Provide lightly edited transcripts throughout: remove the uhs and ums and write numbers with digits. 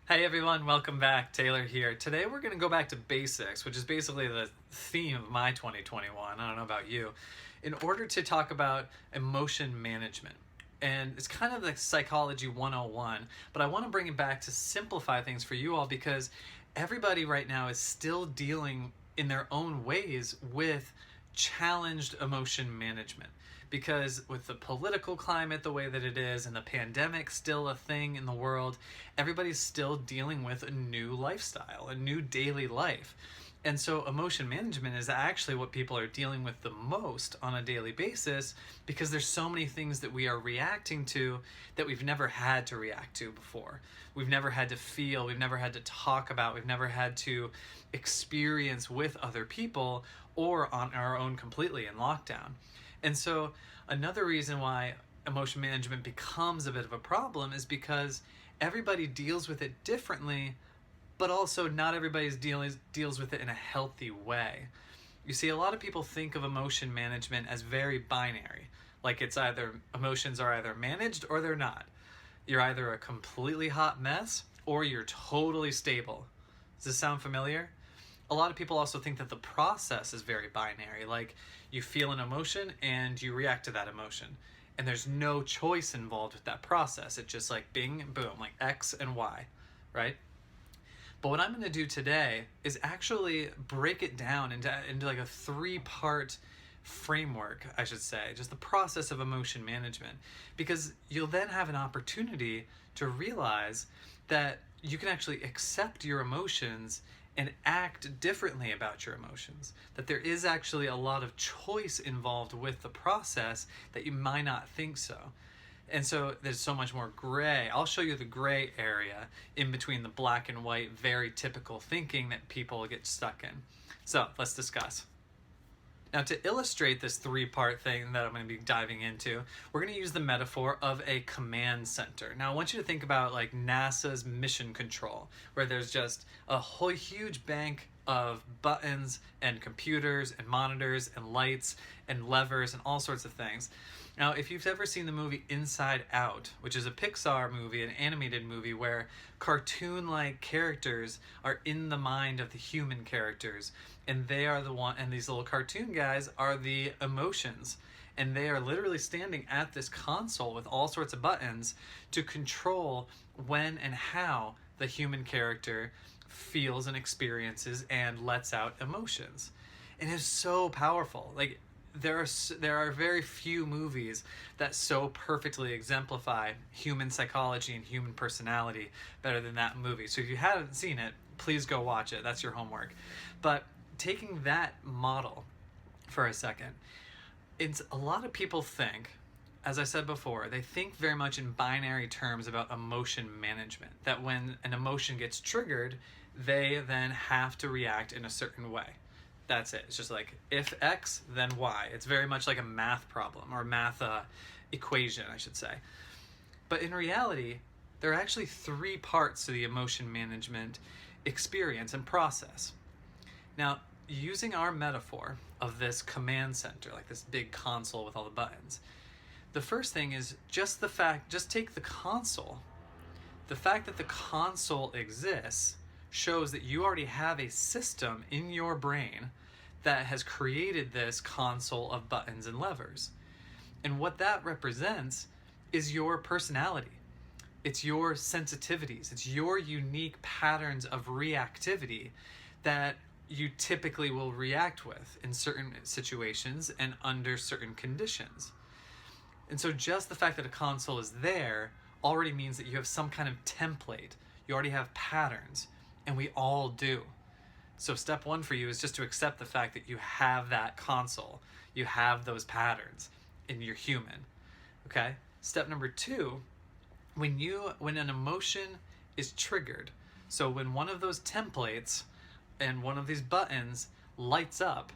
Hey everyone, welcome back. Taylor here. Today we're going to go back to basics, which is basically the theme of my 2021. I don't know about you. In order to talk about emotion management. And it's kind of like psychology 101, but I want to bring it back to simplify things for you all because everybody right now is still dealing in their own ways with challenged emotion management. Because with the political climate the way that it is and the pandemic still a thing in the world, everybody's still dealing with a new lifestyle, a new daily life. And so emotion management is actually what people are dealing with the most on a daily basis because there's so many things that we are reacting to that we've never had to react to before. We've never had to feel, we've never had to talk about, we've never had to experience with other people or on our own completely in lockdown. And so another reason why emotion management becomes a bit of a problem is because everybody deals with it differently, but also not everybody deals with it in a healthy way. You see, a lot of people think of emotion management as very binary. Like it's either emotions are either managed or they're not. You're either a completely hot mess or you're totally stable. Does this sound familiar? A lot of people also think that the process is very binary. Like you feel an emotion and you react to that emotion. And there's no choice involved with that process. It's just like bing, boom, like X and Y, right? But what I'm going to do today is actually break it down into like a three-part framework, I should say, just the process of emotion management. Because you'll then have an opportunity to realize that you can actually accept your emotions and act differently about your emotions. That there is actually a lot of choice involved with the process that you might not think so. And so there's so much more gray. I'll show you the gray area in between the black and white, very typical thinking that people get stuck in. So let's discuss. Now, to illustrate this three-part thing that I'm going to be diving into, we're going to use the metaphor of a command center. Now, I want you to think about like NASA's mission control, where there's just a whole huge bank of buttons and computers and monitors and lights and levers and all sorts of things. Now, if you've ever seen the movie Inside Out, which is a Pixar movie, an animated movie where cartoon-like characters are in the mind of the human characters, and they are the one, and these little cartoon guys are the emotions, and they are literally standing at this console with all sorts of buttons to control when and how the human character feels and experiences and lets out emotions. And it's so powerful. Like, there are very few movies that so perfectly exemplify human psychology and human personality better than that movie. So if you haven't seen it, please go watch it. That's your homework. But taking that model for a second, it's a lot of people think, as I said before, they think very much in binary terms about emotion management. That when an emotion gets triggered, they then have to react in a certain way. That's it. It's just like, if X, then Y. It's very much like a math problem, or math equation, I should say. But in reality, there are actually three parts to the emotion management experience and process. Now, using our metaphor of this command center, like this big console with all the buttons, the first thing is just take the console. The fact that the console exists shows that you already have a system in your brain that has created this console of buttons and levers. And what that represents is your personality. It's your sensitivities. It's your unique patterns of reactivity that you typically will react with in certain situations and under certain conditions. And so just the fact that a console is there already means that you have some kind of template. You already have patterns. And we all do. So step one for you is just to accept the fact that you have that console. You have those patterns, and you're human. Okay? Step number two, when an emotion is triggered, so when one of those templates and one of these buttons lights up,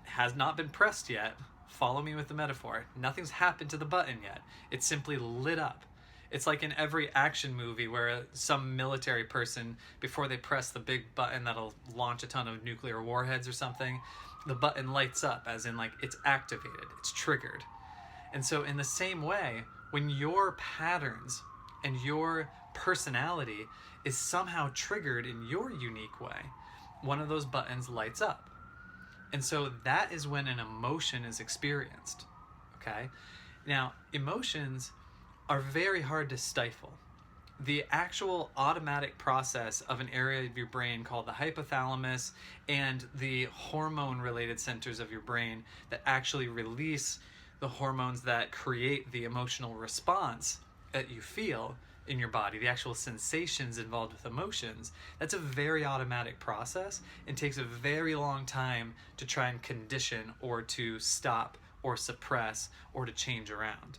has not been pressed yet, follow me with the metaphor, nothing's happened to the button yet. It's simply lit up. It's like in every action movie where some military person, before they press the big button that'll launch a ton of nuclear warheads or something, the button lights up, as in like it's activated, it's triggered. And so in the same way, when your patterns and your personality is somehow triggered in your unique way, one of those buttons lights up. And so that is when an emotion is experienced. Okay? Now, emotions are very hard to stifle. The actual automatic process of an area of your brain called the hypothalamus and the hormone related centers of your brain that actually release the hormones that create the emotional response that you feel in your body, the actual sensations involved with emotions, that's a very automatic process and takes a very long time to try and condition or to stop or suppress or to change around.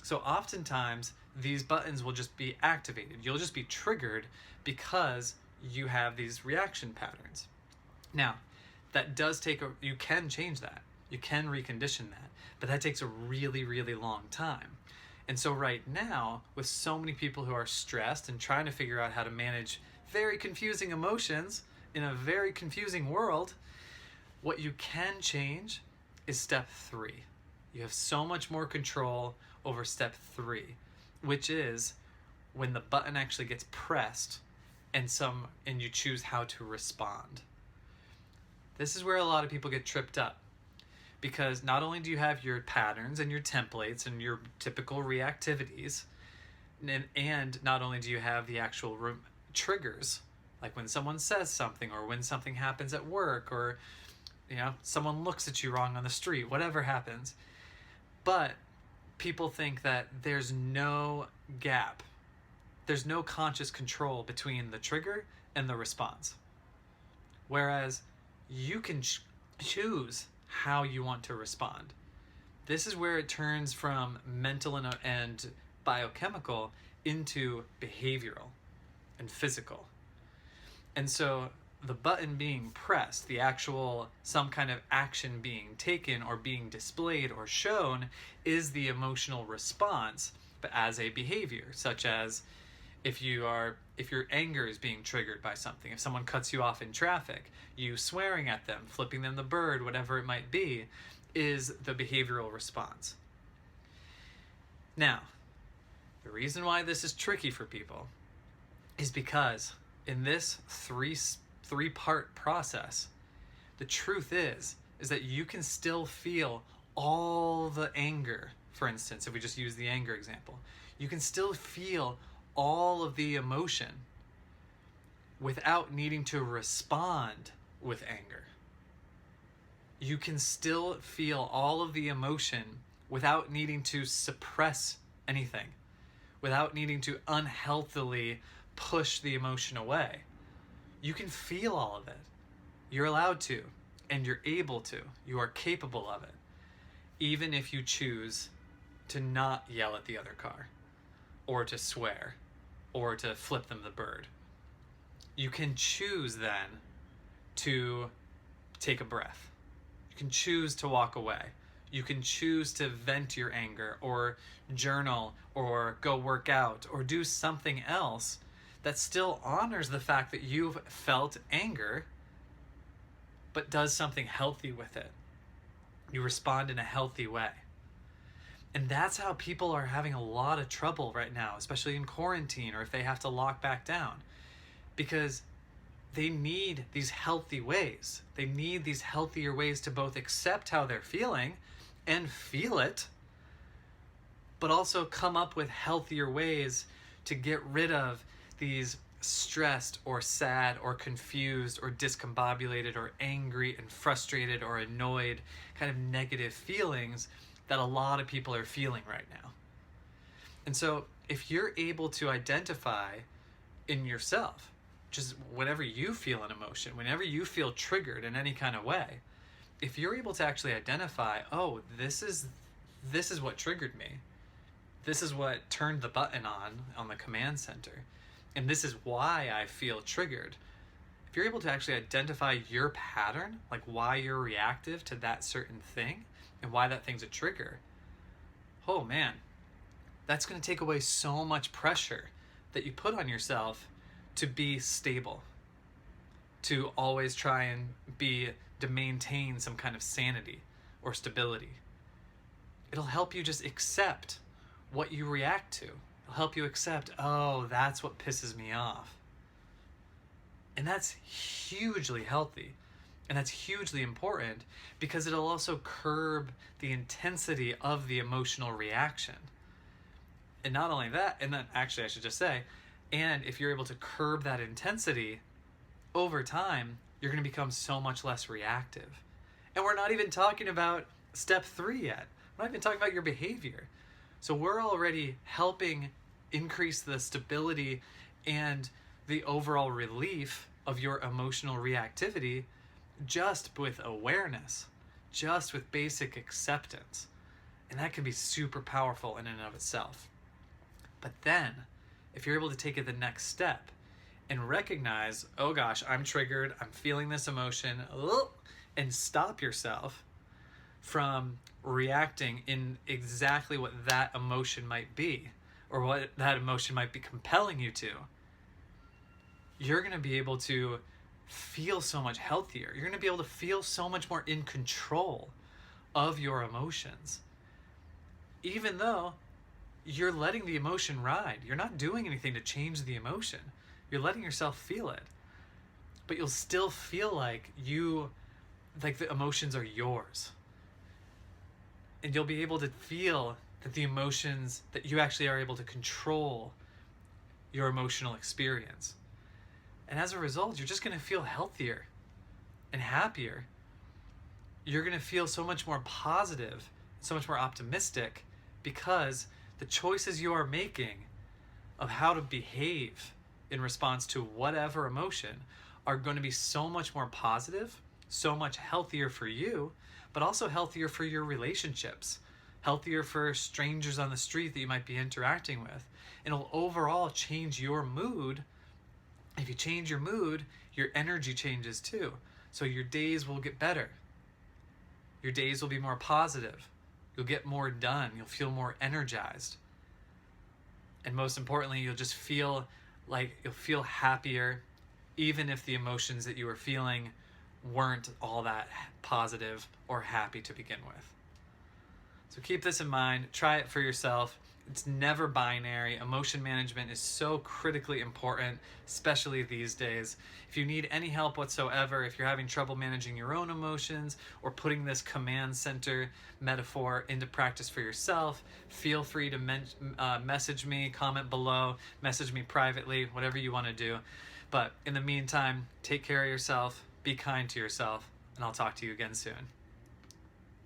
So oftentimes these buttons will just be activated. You'll just be triggered because you have these reaction patterns. Now, that does take you can change that. You can recondition that, but that takes a really, really long time. And so right now, with so many people who are stressed and trying to figure out how to manage very confusing emotions in a very confusing world, what you can change is step 3. You have so much more control over step 3, which is when the button actually gets pressed and you choose how to respond. This is where a lot of people get tripped up, because not only do you have your patterns and your templates and your typical reactivities, and not only do you have the actual triggers, like when someone says something or when something happens at work or someone looks at you wrong on the street, whatever happens, but people think that there's no gap. There's no conscious control between the trigger and the response. Whereas you can choose how you want to respond. This is where it turns from mental and biochemical into behavioral and physical. And so the button being pressed, the actual some kind of action being taken or being displayed or shown, is the emotional response, but as a behavior, such as if your anger is being triggered by something, if someone cuts you off in traffic, you swearing at them, flipping them the bird, whatever it might be, is the behavioral response. Now, the reason why this is tricky for people is because in this three-part process, the truth is that you can still feel all the anger. For instance, if we just use the anger example, you can still feel all of the emotion without needing to respond with anger. You can still feel all of the emotion without needing to suppress anything, without needing to unhealthily push the emotion away. You can feel all of it. You're allowed to, and you're able to. You are capable of it, even if you choose to not yell at the other car, or to swear, or to flip them the bird. You can choose then to take a breath. You can choose to walk away. You can choose to vent your anger, or journal, or go work out, or do something else that still honors the fact that you've felt anger, but does something healthy with it. You respond in a healthy way. And that's how people are having a lot of trouble right now, especially in quarantine or if they have to lock back down, because they need these healthy ways. They need these healthier ways to both accept how they're feeling and feel it, but also come up with healthier ways to get rid of these stressed or sad or confused or discombobulated or angry and frustrated or annoyed kind of negative feelings that a lot of people are feeling right now. And so if you're able to identify in yourself, just whenever you feel an emotion, whenever you feel triggered in any kind of way, if you're able to actually identify, oh, this is what triggered me, this is what turned the button on the command center, and this is why I feel triggered. If you're able to actually identify your pattern, like why you're reactive to that certain thing and why that thing's a trigger, oh man, that's going to take away so much pressure that you put on yourself to be stable, to always try and to maintain some kind of sanity or stability. It'll help you just accept what you react to. It'll help you accept, oh, that's what pisses me off. And that's hugely healthy. And that's hugely important because it'll also curb the intensity of the emotional reaction. And not only that, and then actually I should just say, and if you're able to curb that intensity over time, you're going to become so much less reactive. And we're not even talking about step 3 yet. We're not even talking about your behavior. So we're already helping increase the stability and the overall relief of your emotional reactivity just with awareness, just with basic acceptance. And that can be super powerful in and of itself. But then, if you're able to take it the next step and recognize, oh gosh, I'm triggered, I'm feeling this emotion, and stop yourself from reacting in exactly what that emotion might be, or what that emotion might be compelling you to, you're going to be able to feel so much healthier. You're going to be able to feel so much more in control of your emotions. Even though you're letting the emotion ride. You're not doing anything to change the emotion. You're letting yourself feel it. But you'll still feel like the emotions are yours. And you'll be able to feel that the emotions, that you actually are able to control your emotional experience. And as a result, you're just going to feel healthier and happier. You're going to feel so much more positive, so much more optimistic, because the choices you are making of how to behave in response to whatever emotion are going to be so much more positive, so much healthier for you, but also healthier for your relationships, healthier for strangers on the street that you might be interacting with. It'll overall change your mood. If you change your mood, your energy changes too. So your days will get better. Your days will be more positive. You'll get more done. You'll feel more energized. And most importantly, you'll just feel like you'll feel happier, even if the emotions that you were feeling weren't all that positive or happy to begin with. So keep this in mind. Try it for yourself. It's never binary. Emotion management is so critically important, especially these days. If you need any help whatsoever, if you're having trouble managing your own emotions or putting this command center metaphor into practice for yourself, feel free to message me, comment below, message me privately, whatever you want to do. But in the meantime, take care of yourself, be kind to yourself, and I'll talk to you again soon.